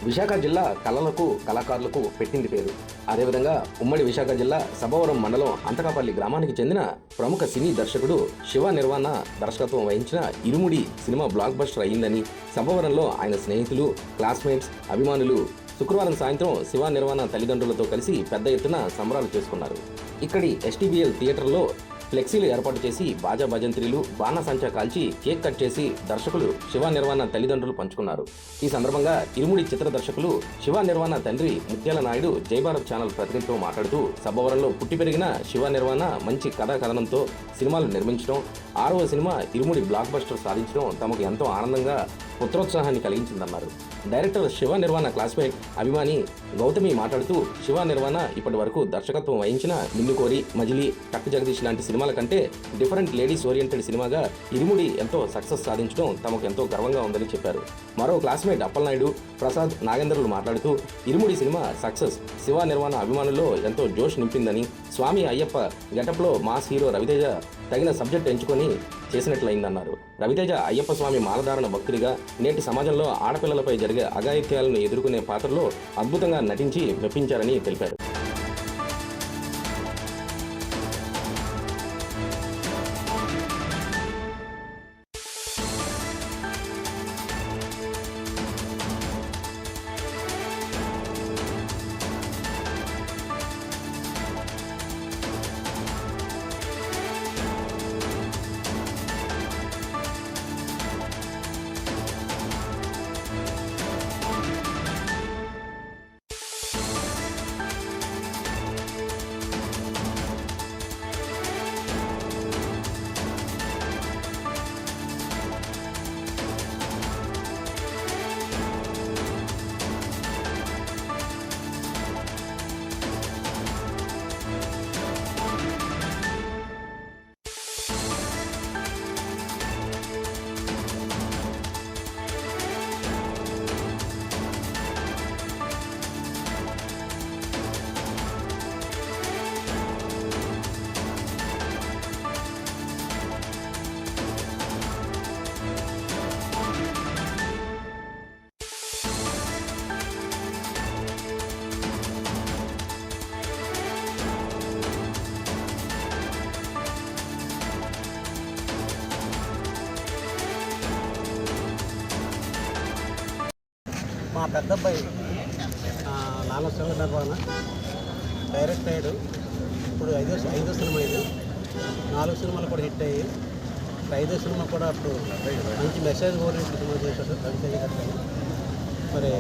విశాఖ జిల్లా కళలకు కళాకారులకు పెట్టింది పేరు. అదేవిధంగా ఉమ్మడి విశాఖ జిల్లా సభవరం మండలం అంతకాపల్లి గ్రామానికి చెందిన ప్రముఖ సినీ దర్శకుడు శివ నిర్వాణ దర్శకత్వం వహించిన ఇరుముడి సినిమా బ్లాక్ బస్టర్ అయ్యిందని సభవరంలో ఆయన స్నేహితులు, క్లాస్మేట్స్, అభిమానులు శుక్రవారం సాయంత్రం శివ నిర్వాణ తల్లిదండ్రులతో కలిసి పెద్ద ఎత్తున సంబరాలు చేసుకున్నారు. ఇక్కడి ఎస్టీబీఎల్ థియేటర్లో ఫ్లెక్సీలు ఏర్పాటు చేసి బాజా భజంత్రీలు, బాణసంచా కాల్చి కేక్ కట్ చేసి దర్శకులు శివ నిర్వాణ తల్లిదండ్రులు పంచుకున్నారు. ఈ సందర్భంగా ఇరుముడి చిత్ర దర్శకులు శివ నిర్వాణ తండ్రి ముత్యాల నాయుడు జైభారత్ ఛానల్ ప్రతినిధితో మాట్లాడుతూ సభవరంలో పుట్టి పెరిగిన శివ నిర్వాణ మంచి కథా కథనంతో సినిమాలు నిర్మించడం, 6వ సినిమా ఇరుముడి బ్లాక్ బస్టర్ సాధించడం తమకు ఎంతో ఆనందంగా, పుత్రోత్సాహాన్ని కలిగించిందన్నారు. డైరెక్టర్ శివ నిర్వాణ క్లాస్మేట్, అభిమాని గౌతమి మాట్లాడుతూ శివ నిర్వాణ ఇప్పటి వరకు దర్శకత్వం వహించిన నిన్నుకోరి, మజిలీ, టక్ జగదీష్ లాంటి సినిమాల కంటే డిఫరెంట్ లేడీస్ ఓరియంటెడ్ సినిమాగా ఇరుముడి ఎంతో సక్సెస్ సాధించడం తమకు ఎంతో గర్వంగా ఉందని చెప్పారు. మరో క్లాస్మేట్ అప్పలనాయుడు, ప్రసాద్, నాగేంద్రలు మాట్లాడుతూ ఇరుముడి సినిమా సక్సెస్ శివ నిర్వాణ అభిమానుల్లో ఎంతో జోష్ నింపిందని, స్వామి అయ్యప్ప గెటప్లో మాస్ హీరో రవితేజ తగిన సబ్జెక్ట్ ఎంచుకొని చేసినట్లయిందన్నారు. రవితేజ అయ్యప్ప స్వామి మాలధారణ భక్తుడిగా నేటి సమాజంలో ఆడపిల్లలపై జరిగే అఘాయిత్యాలను ఎదుర్కొనే పాత్రలో అద్భుతంగా నటించి మెప్పించారని తెలిపారు. మా పెద్ద అబ్బాయి నాలుగు శివ నిర్వాణ డైరెక్ట్ అయ్యాడు. ఇప్పుడు ఐదో సినిమా ఇది. 4 సినిమాలు కూడా హిట్ అయ్యి 5వ సినిమా కూడా అప్పుడు మంచి మెసేజ్ ఓరియంటెడ్ సినిమా చేశాడు రవితేజ గారు. మరి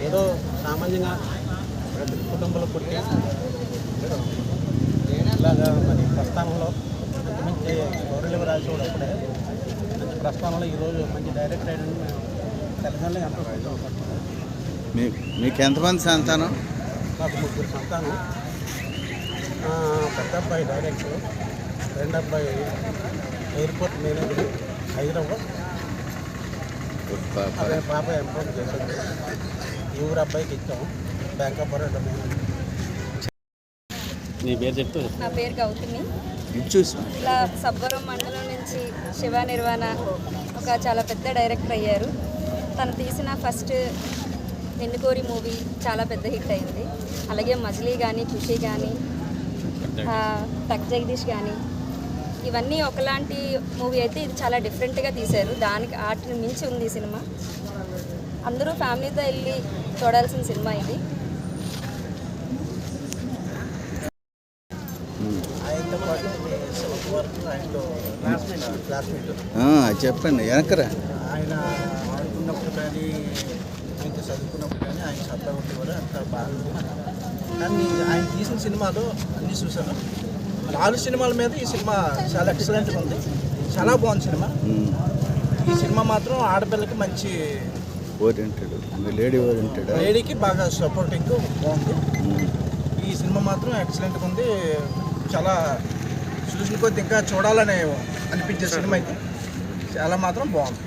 ఏదో సామాన్యంగా కుటుంబంలో పుట్టి ఇలాగా మరి ప్రస్థానంలో మంచి గౌరవ రాసేవాడు. అప్పుడే మంచి ప్రస్థానంలో ఈరోజు మంచి డైరెక్ట్ అయ్యాడని తల్లిదండ్రులు ఎంతో సంతోషపడుతున్నారు. మీకు ఎంతమంది సంతానం? నాకు 3 సంతానం. పెద్ద అబ్బాయి డైరెక్టర్, రెండో అబ్బాయి ఎయిర్పోర్ట్ మేనేజర్ హైదరాబాద్, అదే పాప ఎంపోర్ట్ చేశాడు. ఈ ఊరు అబ్బాయికి ఇచ్చాము బ్యాంక్ ఆఫ్ బరోడా మేనేజర్. నీ పేరు చెప్తూ? నా పేరు గౌతమి. ఇలా సబ్బవరం మండలం నుంచి శివ నిర్వాణ ఒక చాలా పెద్ద డైరెక్టర్ అయ్యారు. తను తీసిన ఫస్ట్ నిన్నుకోరి మూవీ చాలా పెద్ద హిట్ అయింది. అలాగే మజిలీ కానీ, ఖుషి కానీ, టక్ జగదీష్ కానీ, ఇవన్నీ ఒకలాంటి మూవీ అయితే ఇది చాలా డిఫరెంట్గా తీశారు. దానికి వాటిని మించి ఉంది ఈ సినిమా. అందరూ ఫ్యామిలీతో వెళ్ళి చూడాల్సిన సినిమా ఇది. ఆయనతో పాటు ఆయనతో క్లాస్మేట్ చెప్పండి వెనకరా. ఆయన ఆడుకున్నప్పుడు కానీ, ఆయనతో చదువుకున్నప్పుడు కానీ ఆయన సత్తా ఉండేవారు. అంత బాగా. కానీ ఆయన తీసిన సినిమాలు అన్నీ చూశాను. 4 సినిమాల మీద ఈ సినిమా చాలా ఎక్సలెంట్గా ఉంది. చాలా బాగుంది సినిమా. ఈ సినిమా మాత్రం ఆడపిల్లకి మంచి ఓరియంటెడ్, లేడీకి బాగా సపోర్టింగ్ బాగుంది. ఈ సినిమా మాత్రం ఎక్సలెంట్గా ఉంది. చాలా చూసిన కొద్ది ఇంకా చూడాలని అనిపించే సినిమా అయితే చాలా మాత్రం బాగుంది.